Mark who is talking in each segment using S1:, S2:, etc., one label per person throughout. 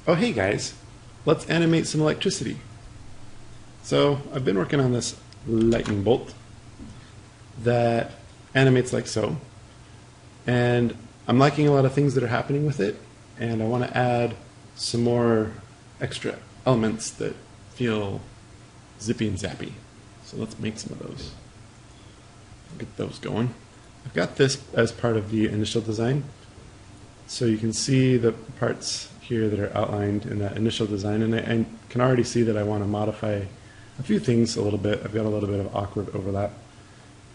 S1: Oh hey guys, let's animate some electricity. So I've been working on this lightning bolt that animates like so, and I'm liking a lot of things that are happening with it, and I want to add some more extra elements that feel zippy and zappy. So let's make some of those. Get those going. I've got this as part of the initial design, so you can see the parts here that are outlined in that initial design, and I can already see that I want to modify a few things a little bit. I've got a little bit of awkward overlap,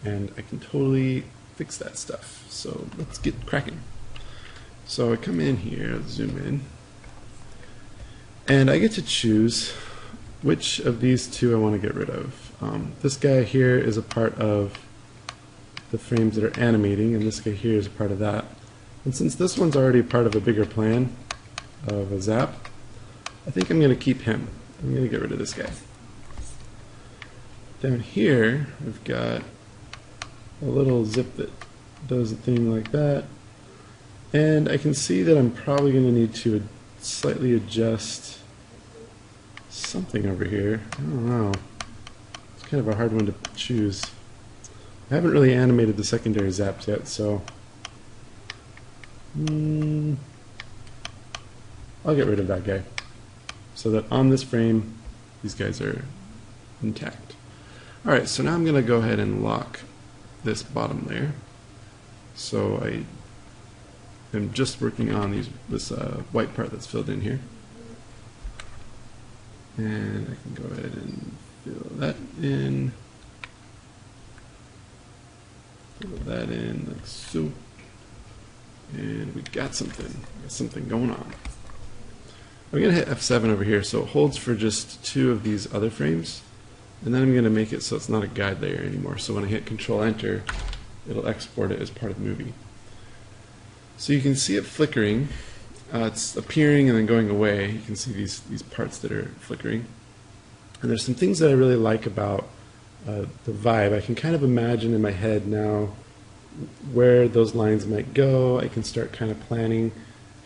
S1: and I can totally fix that stuff. So let's get cracking. So I come in here, zoom in, and I get to choose which of these two I want to get rid of. This guy here is a part of the frames that are animating, and this guy here is a part of that. And since this one's already part of a bigger plan of a zap, I think I'm going to keep him. I'm going to get rid of this guy. Down here, we've got a little zip that does a thing like that. And I can see that I'm probably going to need to slightly adjust something over here. I don't know. It's kind of a hard one to choose. I haven't really animated the secondary zaps yet, so I'll get rid of that guy so that on this frame these guys are intact. Alright, so now I'm going to go ahead and lock this bottom layer. So I am just working on this white part that's filled in here. And I can go ahead and fill that in. Fill that in like so. And we got something going on. I'm going to hit F7 over here so it holds for just two of these other frames, and then I'm going to make it so it's not a guide layer anymore. So when I hit Control Enter, it'll export it as part of the movie. So you can see it flickering. It's appearing and then going away. You can see these parts that are flickering. And there's some things that I really like about the vibe. I can kind of imagine in my head now where those lines might go. I can start kind of planning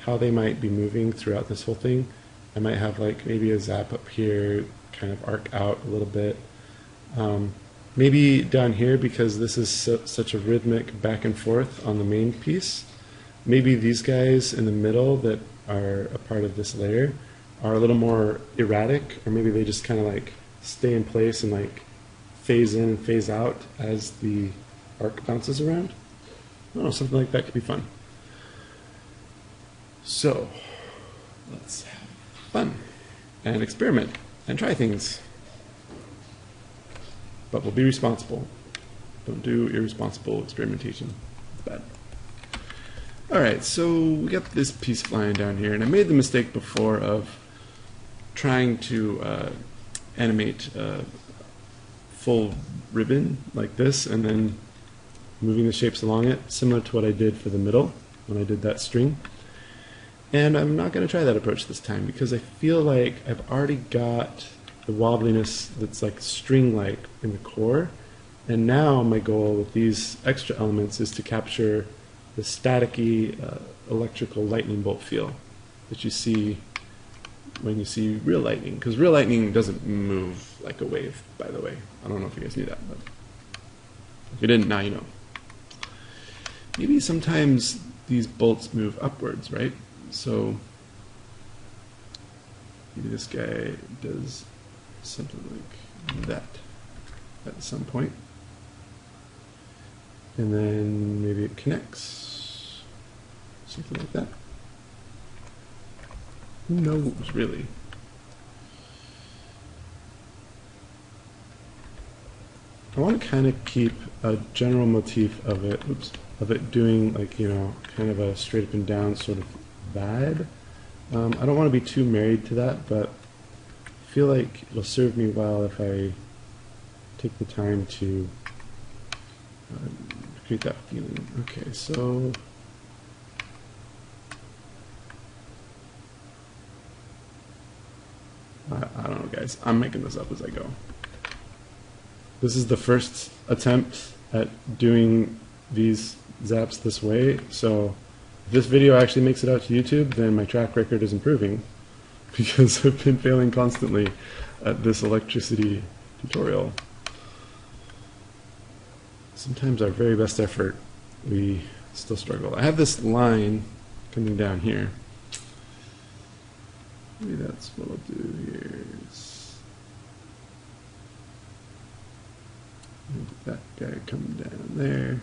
S1: how they might be moving throughout this whole thing. I might have like maybe a zap up here, kind of arc out a little bit. Maybe down here, because this is such a rhythmic back and forth on the main piece, maybe these guys in the middle that are a part of this layer are a little more erratic, or maybe they just kind of like stay in place and like phase in and phase out as the arc bounces around. I don't know, something like that could be fun. So let's have fun and experiment and try things. But we'll be responsible. Don't do irresponsible experimentation. It's bad. Alright, so we got this piece flying down here, and I made the mistake before of trying to animate a full ribbon like this and then moving the shapes along it, similar to what I did for the middle when I did that string. And I'm not going to try that approach this time because I feel like I've already got the wobbliness that's like string-like in the core, and now my goal with these extra elements is to capture the staticky electrical lightning bolt feel that you see when you see real lightning, because real lightning doesn't move like a wave, by the way. I don't know if you guys knew that, but if you didn't, now you know. Maybe sometimes these bolts move upwards, right? So maybe this guy does something like that at some point, and then maybe it connects, something like that. Who knows, really? I want to kind of keep a general motif of it, of it doing like, you know, kind of a straight up and down sort of vibe. I don't want to be too married to that, but I feel like it'll serve me well if I take the time to create that feeling. Okay, so I don't know, guys. I'm making this up as I go. This is the first attempt at doing these zaps this way, so if this video actually makes it out to YouTube, then my track record is improving. because I've been failing constantly at this electricity tutorial. Sometimes our very best effort, we still struggle. I have this line coming down here. Maybe that's what I'll do here. That guy coming down there.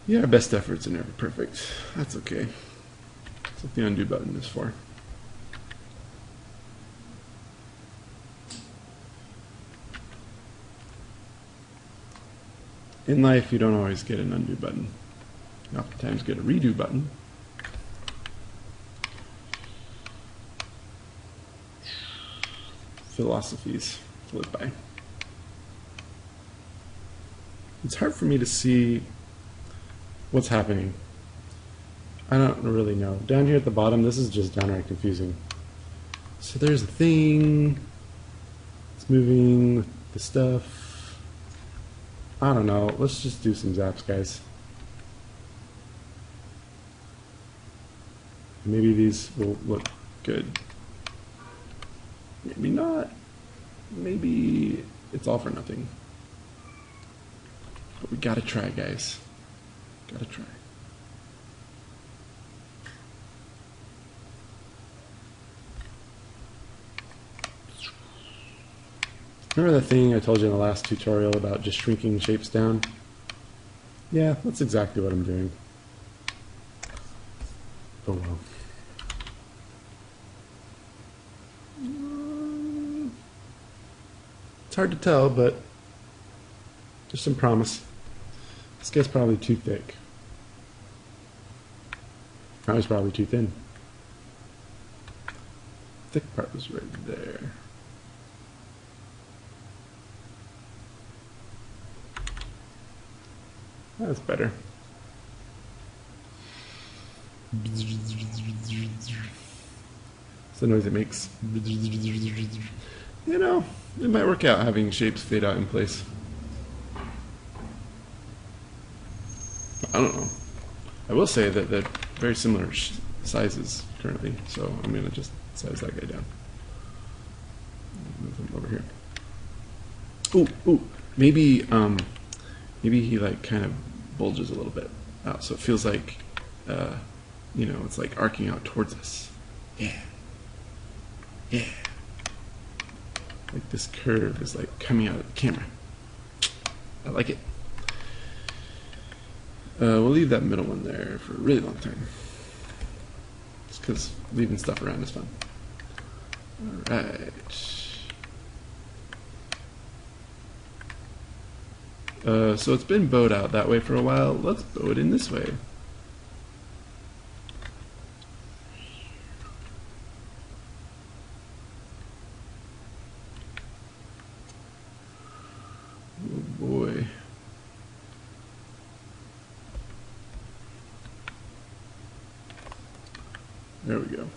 S1: Yeah, our best efforts are never perfect. That's okay. That's what the undo button is for. In life, you don't always get an undo button. You oftentimes get a redo button. Philosophies to live by. It's hard for me to see what's happening. I don't really know. Down here at the bottom, this is just downright confusing. So there's a thing. It's moving with the stuff. I don't know. Let's just do some zaps, guys. Maybe these will look good. Maybe not. Maybe it's all for nothing. But we gotta try, guys. Gotta try. Remember the thing I told you in the last tutorial about just shrinking shapes down? Yeah, that's exactly what I'm doing. Oh well. It's hard to tell, but there's some promise. This guy's probably too thick. I was probably too thin. Thick part was right there. That's better. It's the noise it makes. You know, it might work out having shapes fade out in place. I don't know. I will say that they're very similar sizes currently, so I'm going to just size that guy down. Move him over here. Ooh, maybe he like kind of bulges a little bit out, so it feels like, you know, it's like arcing out towards us. Yeah. Like this curve is like coming out of the camera. I like it. We'll leave that middle one there for a really long time. Just because leaving stuff around is fun. Alright. So it's been bowed out that way for a while. Let's bow it in this way. Oh boy. There we go.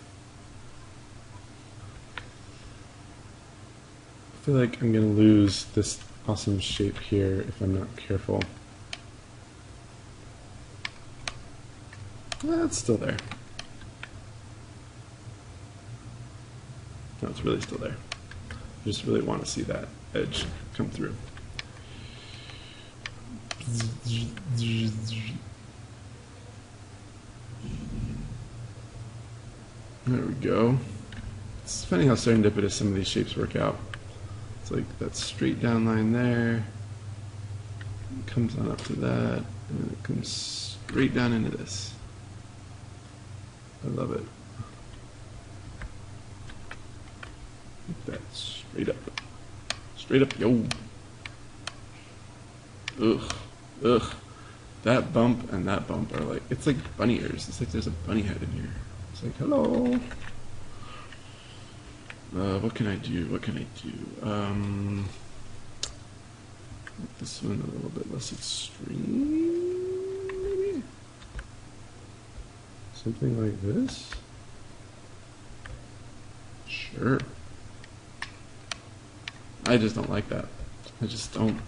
S1: I feel like I'm going to lose this awesome shape here if I'm not careful. Well, it's still there. No, it's really still there. I just really want to see that edge come through. There we go. It's funny how serendipitous some of these shapes work out. It's like that straight down line there. It comes on up to that, and then it comes straight down into this. I love it. Like that, straight up. Straight up, yo. Ugh. That bump and that bump are like, it's like bunny ears. It's like there's a bunny head in here. It's like, hello. What can I do? Make this one a little bit less extreme, maybe? Something like this? Sure. I just don't like that. I just don't.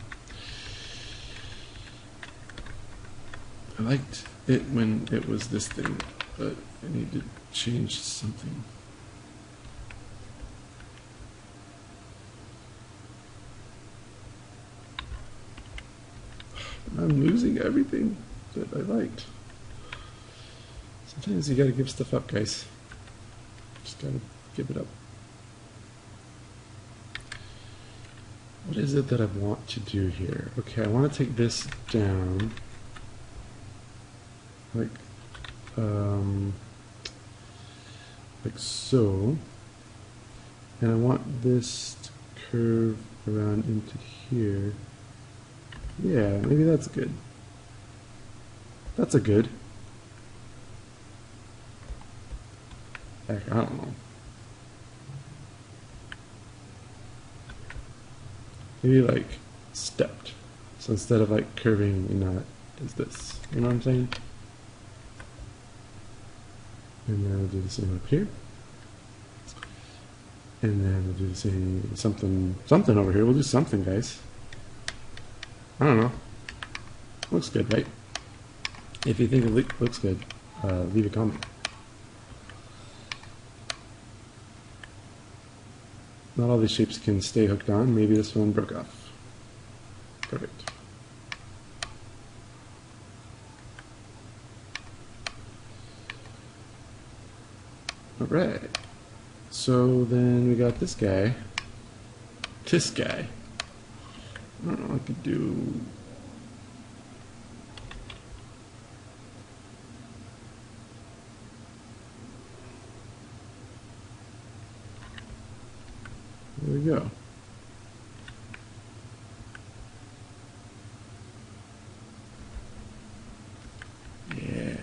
S1: I liked it when it was this thing, but I need to change something. I'm losing everything that I liked. Sometimes you gotta give stuff up, guys. Just gotta give it up. What is it that I want to do here? Okay, I want to take this down. Like so. And I want this to curve around into here. Yeah, maybe that's good. That's a good. Heck, I don't know. Maybe like stepped. So instead of like curving, you know, it's this. You know what I'm saying? And then we'll do the same up here. And then we'll do the same something over here. We'll do something, guys. I don't know. Looks good, right? If you think it looks good, leave a comment. Not all these shapes can stay hooked on. Maybe this one broke off. Perfect. All right. So then we got this guy. This guy. I don't know. I could do. There we go. Yeah.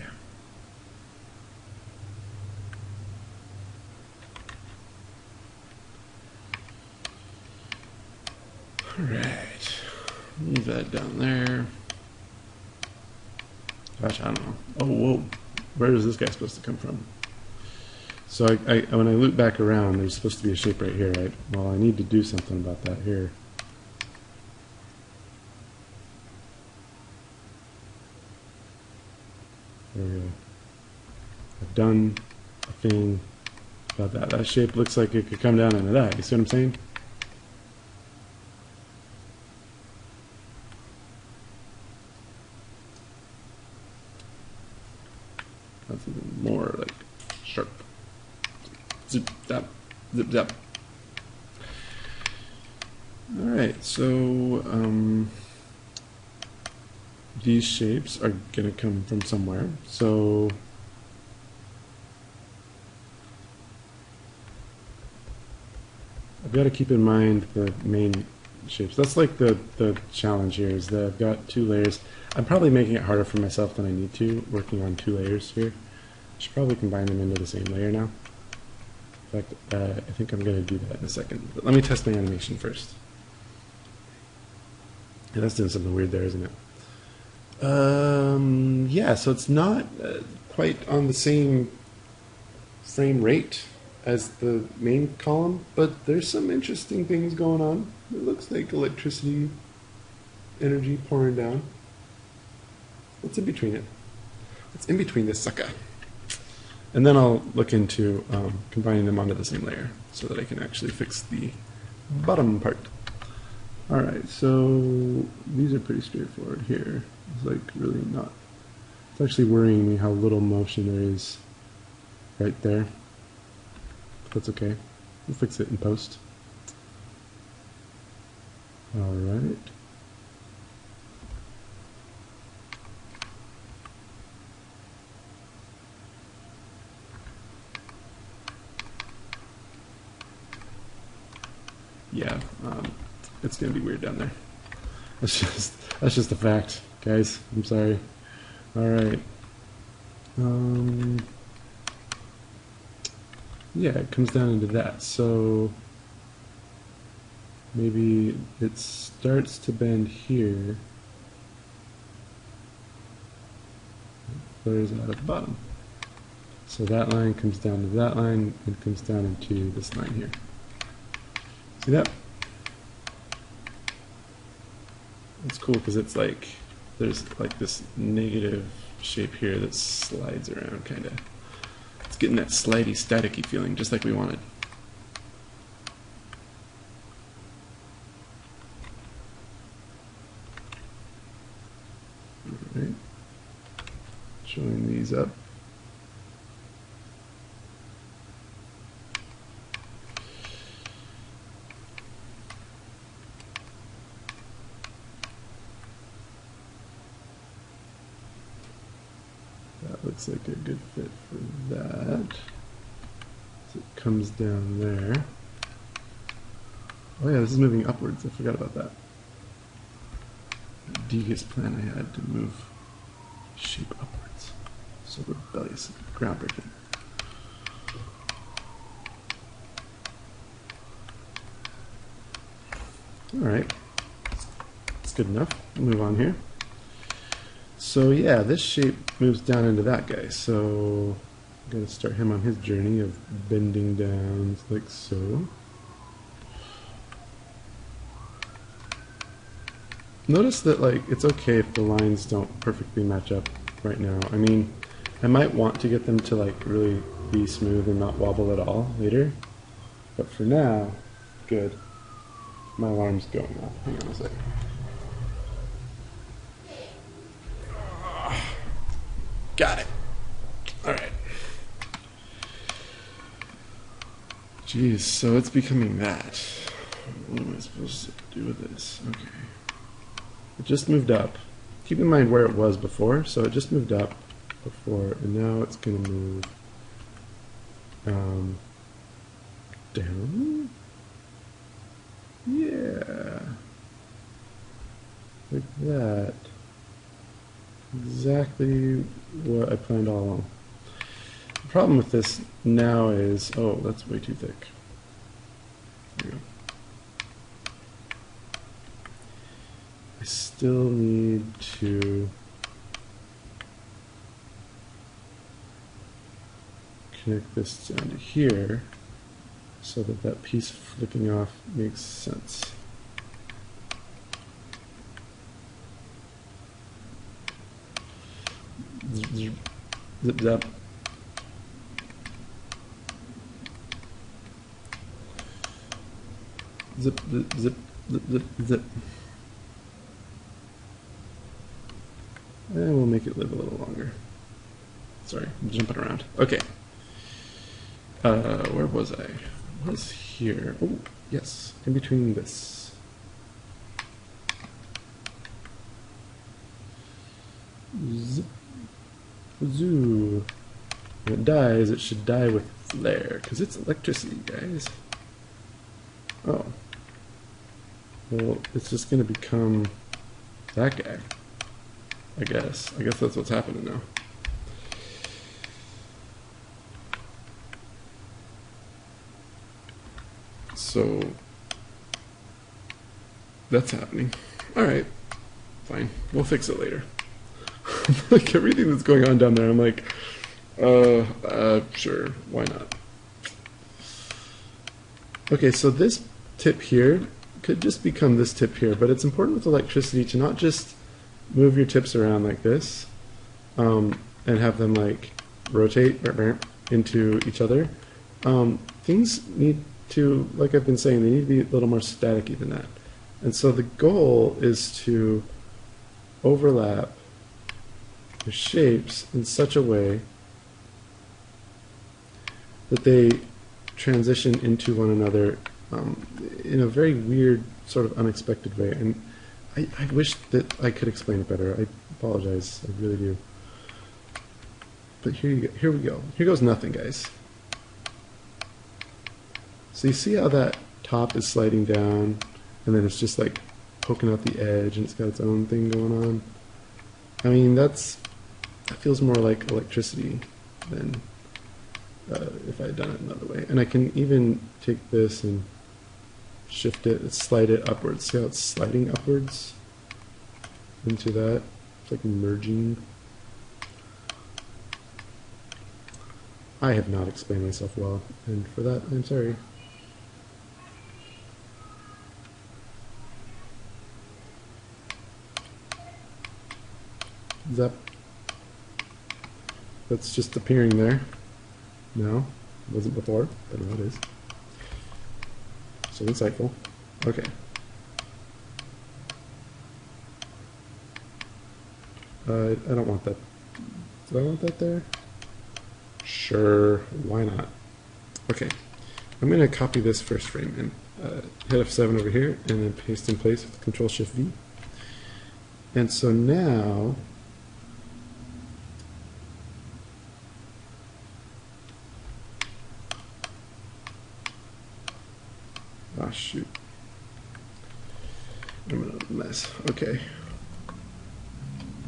S1: All right. Move that down there. Gosh, I don't know. Oh, whoa. Where is this guy supposed to come from? So when I loop back around, there's supposed to be a shape right here, right? Well, I need to do something about that here. There we go. I've done a thing about that. That shape looks like it could come down into that. You see what I'm saying? That's even more like sharp. Zip, zap, zip, zap. All right, so these shapes are going to come from somewhere. So I've got to keep in mind the main shapes. That's like the challenge here is that I've got 2 layers. I'm probably making it harder for myself than I need to, working on 2 layers here. I should probably combine them into the same layer now. In fact, I think I'm going to do that in a second. But let me test my animation first. Yeah, that's doing something weird there, isn't it? Yeah, so it's not quite on the same frame rate as the main column, but there's some interesting things going on. It looks like electricity, energy pouring down. What's in between it? What's in between this sucker? And then I'll look into combining them onto the same layer so that I can actually fix the bottom part. Alright, so these are pretty straightforward here. It's like really not. It's actually worrying me how little motion there is right there. That's okay. We'll fix it in post. Alright. Yeah, it's gonna be weird down there. That's just a fact, guys. I'm sorry. All right. Yeah, it comes down into that. So maybe it starts to bend here. Flares out at the bottom. So that line comes down to that line and comes down into this line here. See that? It's cool because it's like there's like this negative shape here that slides around, kind of. It's getting that slidey, staticky feeling, just like we wanted. All right. Join these up. That looks like a good fit for that. So it comes down there. Oh yeah, this is moving upwards. I forgot about that. The devious plan I had to move shape upwards. So rebellious and groundbreaking. Alright. That's good enough. We'll move on here. So yeah, this shape moves down into that guy. So I'm going to start him on his journey of bending down like so. Notice that like it's okay if the lines don't perfectly match up right now. I mean, I might want to get them to like really be smooth and not wobble at all later. But for now, good. My alarm's going off. Hang on a second. Got it. Alright. Jeez, so it's becoming that. What am I supposed to do with this? Okay. It just moved up. Keep in mind where it was before, so it just moved up before, and now it's going to move down. Yeah. Like that. Exactly what I planned all along. The problem with this now is, oh, that's way too thick. There we go. I still need to connect this down to here so that that piece flicking off makes sense. Zip zap. Zip zip zip zip zip zip. And we'll make it live a little longer. Sorry, I'm jumping around. Okay. Where was I? I was here. Oh, yes, in between this. Zip. Zoo. When it dies, it should die with flare, because it's electricity, guys. Oh. Well, it's just going to become that guy. I guess that's what's happening now. So that's happening. All right, fine. We'll fix it later. Like everything that's going on down there, I'm like, sure, why not? Okay, so this tip here could just become this tip here, but it's important with electricity to not just move your tips around like this and have them like rotate into each other. Things need to, like I've been saying, they need to be a little more staticky than that. And so the goal is to overlap the shapes in such a way that they transition into one another in a very weird, sort of unexpected way. And I wish that I could explain it better. I apologize, I really do. But here we go. Here goes nothing, guys. So you see how that top is sliding down, and then it's just like poking out the edge, and it's got its own thing going on. I mean, that feels more like electricity than if I had done it another way. And I can even take this and shift it, slide it upwards. See how it's sliding upwards into that? It's like merging. I have not explained myself well, and for that, I'm sorry. Zap. that's just appearing there now. It wasn't before, but now it is. So insightful. Okay. I don't want that. Do I want that there? Sure, why not? Okay, I'm going to copy this first frame and hit F7 over here and then paste in place with Control-Shift-V. And so now, ah shoot, I'm in a mess. Okay,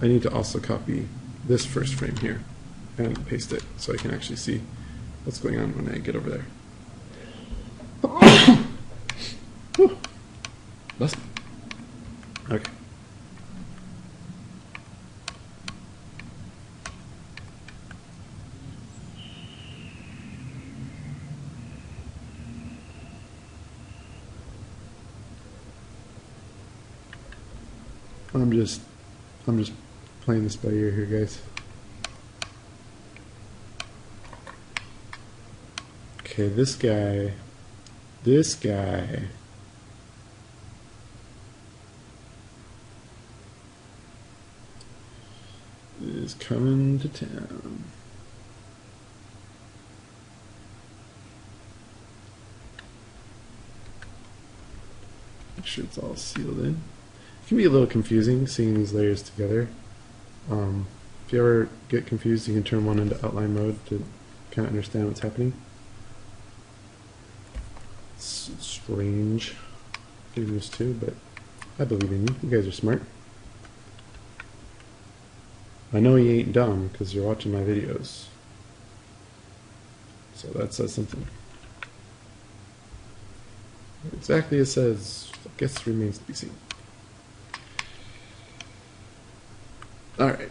S1: I need to also copy this first frame here and paste it so I can actually see what's going on when I get over there. Whew. Bless me. Okay. I'm just playing this by ear here, guys. Okay, this guy is coming to town. Make sure it's all sealed in. It can be a little confusing seeing these layers together. If you ever get confused, you can turn one into outline mode to kind of understand what's happening. It's strange doing this too, but I believe in you. You guys are smart. I know you ain't dumb because you're watching my videos. So that says something. What exactly it says, I guess, remains to be seen. Alright,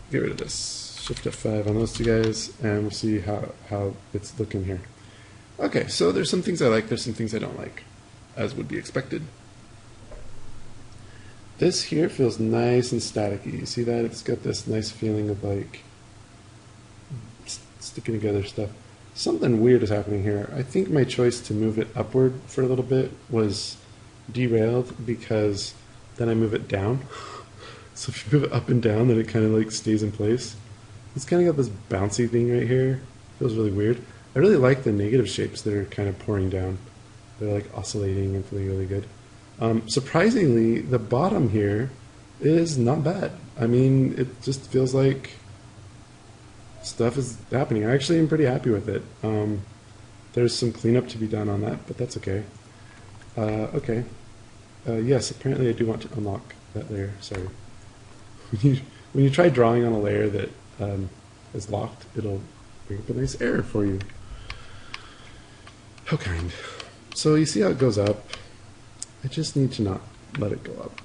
S1: get rid of this. Shift F5 on those two guys, and we'll see how it's looking here. Okay, so there's some things I like, there's some things I don't like, as would be expected. This here feels nice and staticky. You see that? It's got this nice feeling of like sticking together stuff. Something weird is happening here. I think my choice to move it upward for a little bit was derailed because then I move it down. So if you move it up and down, then it kind of like stays in place. It's kind of got this bouncy thing right here. Feels really weird. I really like the negative shapes that are kind of pouring down. They're like oscillating and feeling really good. Surprisingly, the bottom here is not bad. I mean, it just feels like stuff is happening. I actually am pretty happy with it. There's some cleanup to be done on that, but that's okay. Okay. Yes, apparently I do want to unlock that layer. Sorry. When you try drawing on a layer that is locked, it'll bring up a nice error for you. How kind. So you see how it goes up? I just need to not let it go up.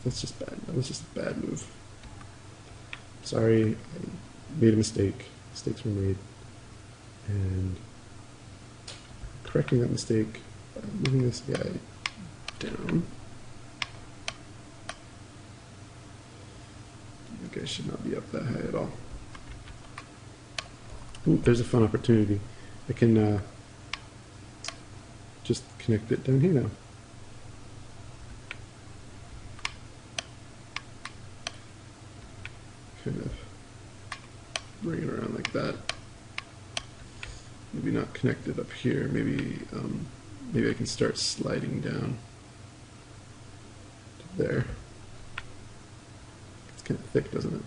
S1: That's just bad. That was just a bad move. Sorry, I made a mistake. Mistakes were made. And correcting that mistake by moving this guy down. Okay, I should not be up that high at all. Ooh, there's a fun opportunity. I can just connect it down here now. Kind of bring it around like that. Maybe not connect it up here. Maybe maybe I can start sliding down to there. It's kind of thick, doesn't it?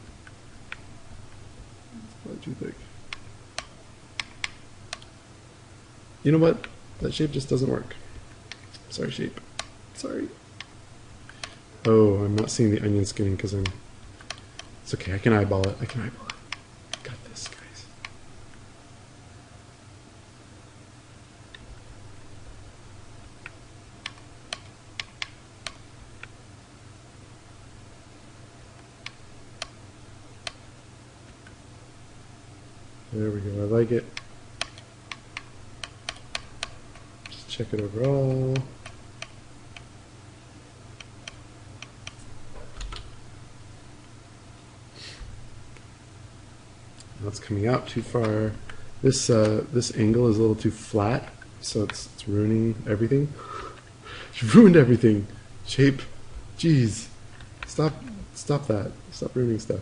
S1: It's probably too thick. You know what? That shape just doesn't work. Sorry, shape. Sorry. Oh, I'm not seeing the onion skin because I'm... It's okay, I can eyeball it. I can eyeball it. Got this, guys. There we go. I like it. Just check it overall. Now it's coming out too far. This this angle is a little too flat, so it's ruining everything. You ruined everything. Shape, jeez, stop that. Stop ruining stuff.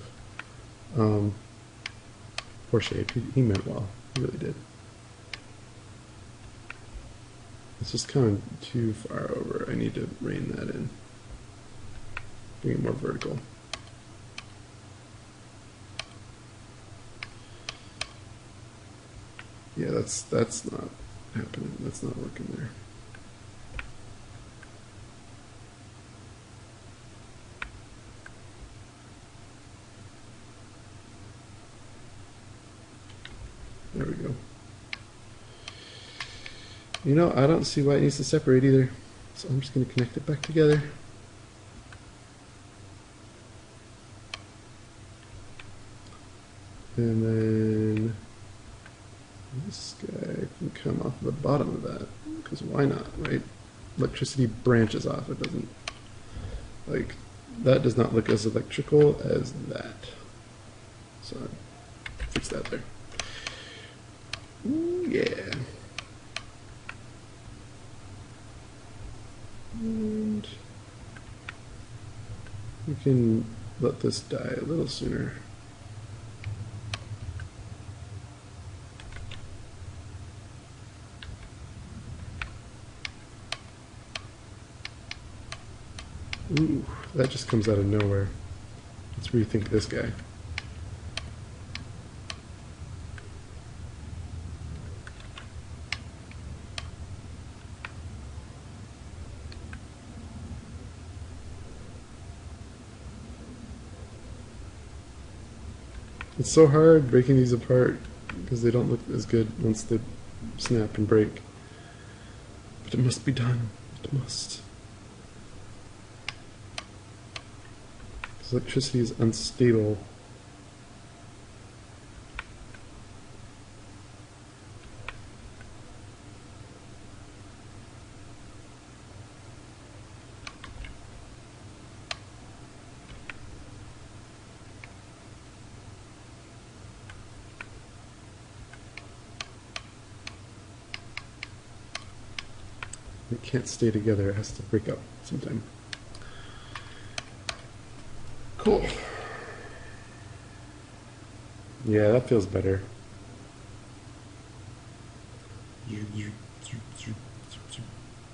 S1: Poor Shape. He meant well. He really did. It's just kind of too far over. I need to rein that in. Bring it more vertical. Yeah, that's not happening. That's not working there. There we go. You know, I don't see why it needs to separate either. So I'm just going to connect it back together. And then this guy can come off the bottom of that, because why not, right? Electricity branches off. It doesn't, like, that does not look as electrical as that. So fix that there. Ooh, yeah. And we can let this die a little sooner. Ooh, that just comes out of nowhere. Let's rethink this guy. It's so hard breaking these apart because they don't look as good once they snap and break. But it must be done. It must. Because electricity is unstable. It can't stay together, it has to break up sometime. Cool. Yeah, that feels better.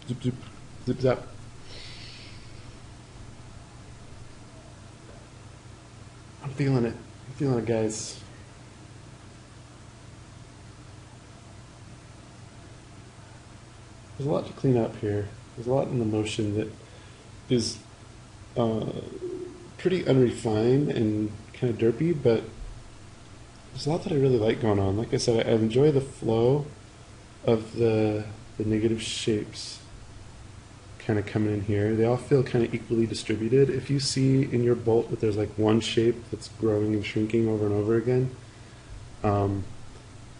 S1: Zip, zip, zip, zap. I'm feeling it. I'm feeling it, guys. There's a lot to clean up here. There's a lot in the motion that is pretty unrefined and kind of derpy, but there's a lot that I really like going on. Like I said, I enjoy the flow of the negative shapes kind of coming in here. They all feel kind of equally distributed. If you see in your bolt that there's like one shape that's growing and shrinking over and over again,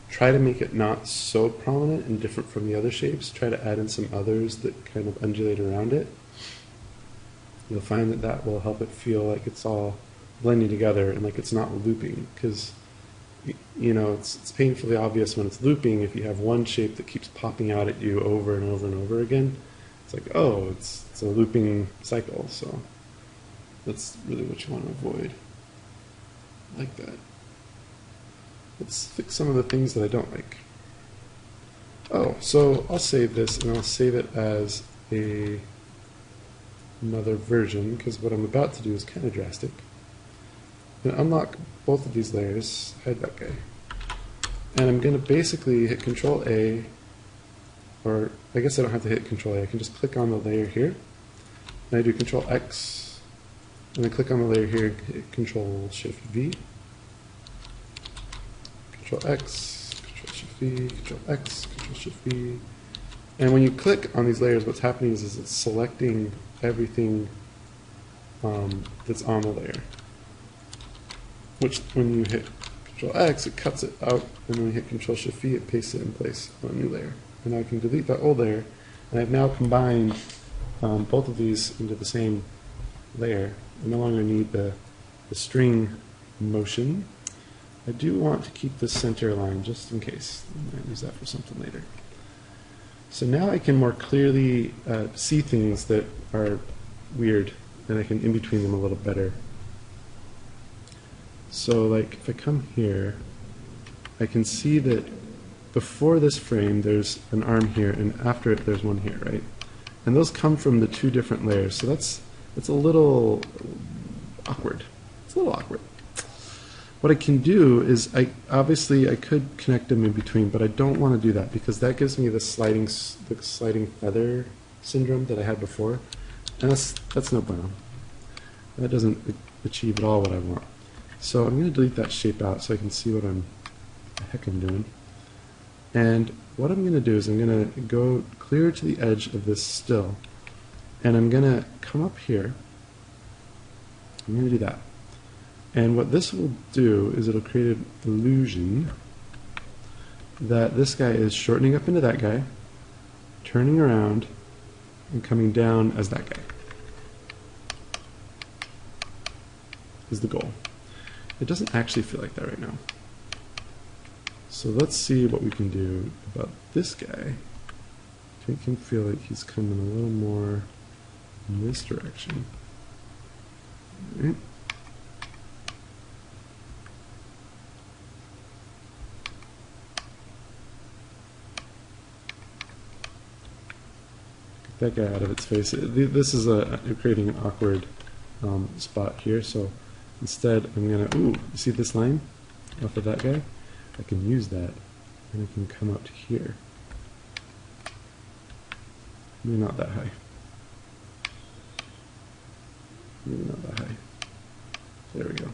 S1: try to make it not so prominent and different from the other shapes. Try to add in some others that kind of undulate around it. You'll find that that will help it feel like it's all blending together and like it's not looping, because you know it's painfully obvious when it's looping if you have one shape that keeps popping out at you over and over and over again. It's like, oh, it's a looping cycle, so that's really what you want to avoid. Like that. Let's fix some of the things that I don't like. Oh, so I'll save this and I'll save it as another version, because what I'm about to do is kind of drastic. I'm going to unlock both of these layers, hide that guy, and I'm going to basically hit Control A, or I guess I don't have to hit Control A, I can just click on the layer here, and I do Control X, and then click on the layer here, hit Control Shift V, Control X, Control Shift V, Control X, Control Shift V. And when you click on these layers, what's happening is it's selecting everything that's on the layer. Which, when you hit Control X, it cuts it out, and when you hit Control Shift V, it pastes it in place on a new layer. And now I can delete that old layer, and I've now combined both of these into the same layer. I no longer need the string motion. I do want to keep the center line just in case. I might use that for something later. So now I can more clearly see things that are weird, and I can in between them a little better. So like if I come here, I can see that before this frame there's an arm here, and after it there's one here, right? And those come from the two different layers, so that's a little awkward. It's a little awkward. What I can do is, obviously I could connect them in between, but I don't want to do that because that gives me the sliding feather syndrome that I had before, and that's no bueno. That doesn't achieve at all what I want. So I'm going to delete that shape out so I can see what the heck I'm doing. And what I'm going to do is I'm going to go clear to the edge of this still, and I'm going to come up here. I'm going to do that. And what this will do is it'll create an illusion that this guy is shortening up into that guy, turning around, and coming down as that guy. Is the goal. It doesn't actually feel like that right now. So let's see what we can do about this guy. I can feel like he's coming a little more in this direction. All right. Get that guy out of its face. This is creating an awkward spot here, so instead I'm going to, you see this line off of that guy? I can use that, and I can come out to here. Maybe not that high. Maybe not that high. There we go.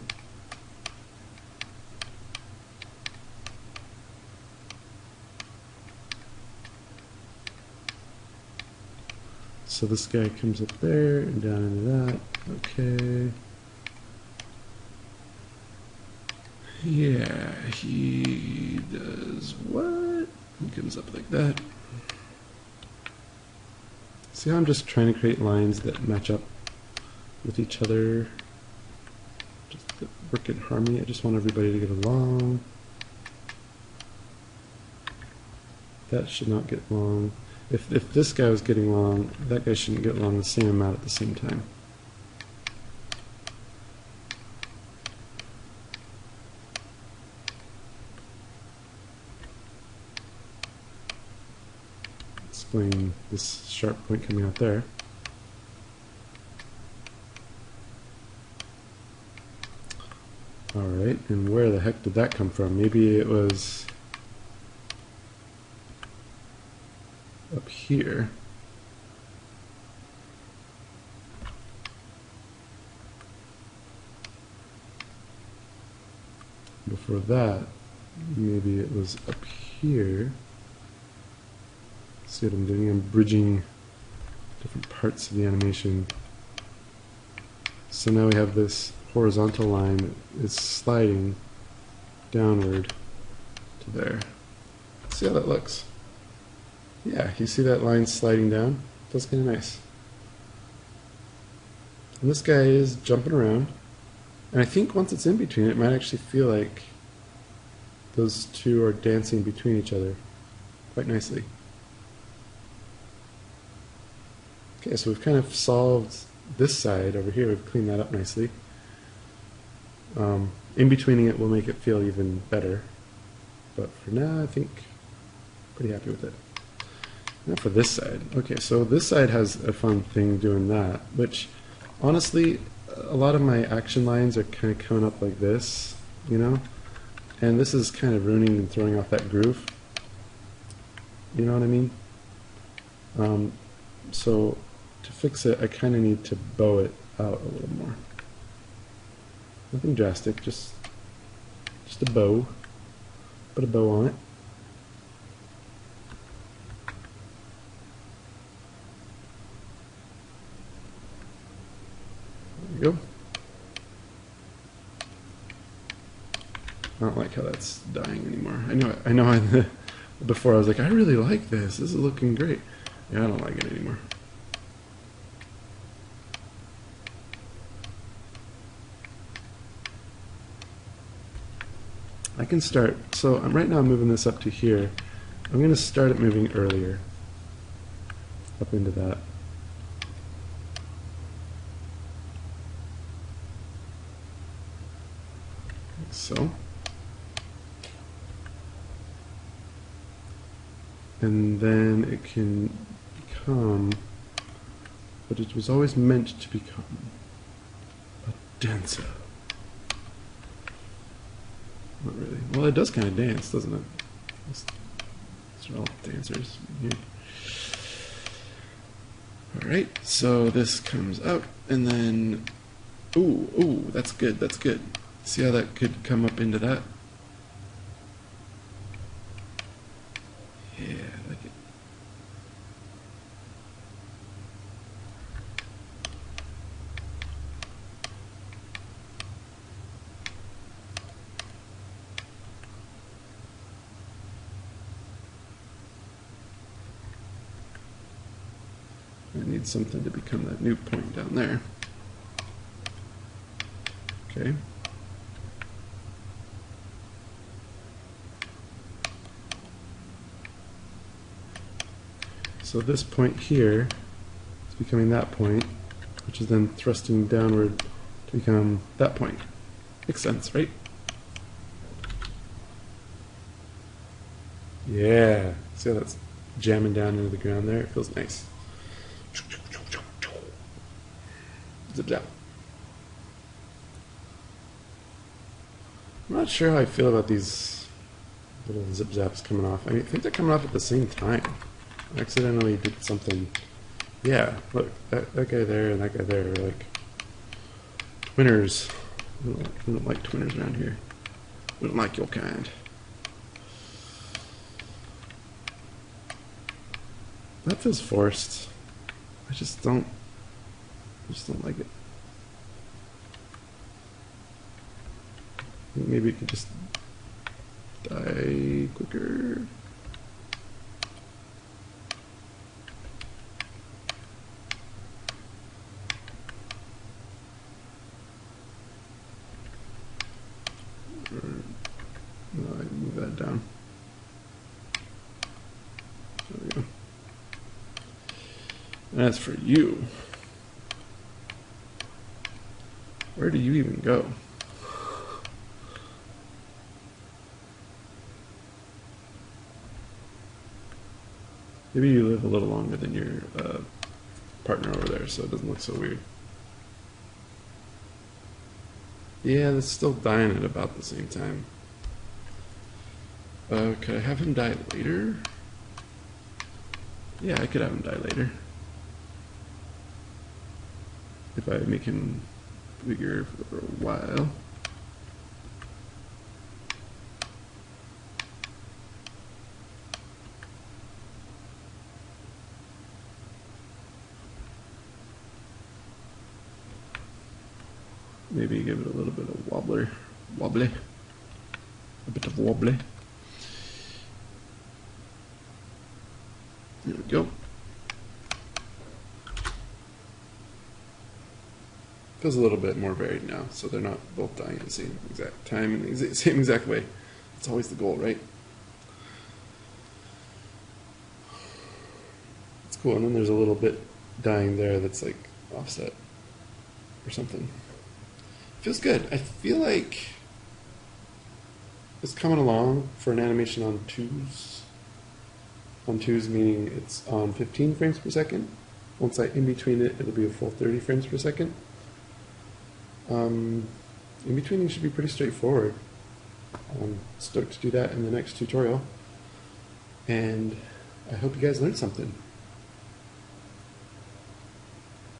S1: So this guy comes up there and down into that. Okay. Yeah, he does what? He comes up like that. See how I'm just trying to create lines that match up with each other, just to work in harmony. I just want everybody to get along. That should not get along. If this guy was getting along, that guy shouldn't get along the same amount at the same time. Explain this sharp point coming out there. Alright, and where the heck did that come from? Maybe it was up here. Before that, maybe it was up here. See what I'm doing? I'm bridging different parts of the animation. So now we have this horizontal line that is sliding downward to there. See how that looks? Yeah, you see that line sliding down? That's kind of nice. And this guy is jumping around. And I think once it's in between, it might actually feel like those two are dancing between each other quite nicely. Okay, so we've kind of solved this side over here. We've cleaned that up nicely. In betweening it will make it feel even better. But for now, I think pretty happy with it. Now for this side. Okay, so this side has a fun thing doing that, which honestly, a lot of my action lines are kind of coming up like this, you know? And this is kind of ruining and throwing off that groove. You know what I mean? So to fix it, I kind of need to bow it out a little more. Nothing drastic, just a bow. Put a bow on it. There you go. I don't like how that's dying anymore. I know. Before I was like, I really like this. This is looking great. Yeah, I don't like it anymore. I can start, so right now I'm moving this up to here. I'm going to start it moving earlier, up into that. Like so. And then it can become what it was always meant to become, a dancer. Not really. Well, it does kind of dance, doesn't it? These are all dancers here. Alright, so this comes out, and then, ooh, that's good, that's good. See how that could come up into that? Yeah, I like it. I need something to become that new point down there. Okay. So this point here is becoming that point, which is then thrusting downward to become that point. Makes sense, right? Yeah. See how that's jamming down into the ground there? It feels nice. Zip zap. I'm not sure how I feel about these little zip zaps coming off. I think they're coming off at the same time. I accidentally did something. Yeah, look, that guy there and that guy there are like twinners. We don't like twinners around here. We don't like your kind. That feels forced. I just don't like it. Maybe it could just die quicker. No, I move that down. There we go. And as for you, where do you even go? Maybe you live a little longer than your partner over there, so it doesn't look so weird. Yeah, that's still dying at about the same time. Could I have him die later? Yeah, I could have him die later. If I make him bigger for a while. Maybe give it a little bit of wobbly, a bit of wobbly. There we go. Feels a little bit more varied now, so they're not both dying at the same exact time in the same exact way. That's always the goal, right? It's cool, and then there's a little bit dying there that's like offset or something. Feels good. I feel like it's coming along for an animation on twos. On twos meaning it's on 15 frames per second. Once I in between it, it'll be a full 30 frames per second. In between should be pretty straightforward. I'm stoked to do that in the next tutorial. And I hope you guys learned something.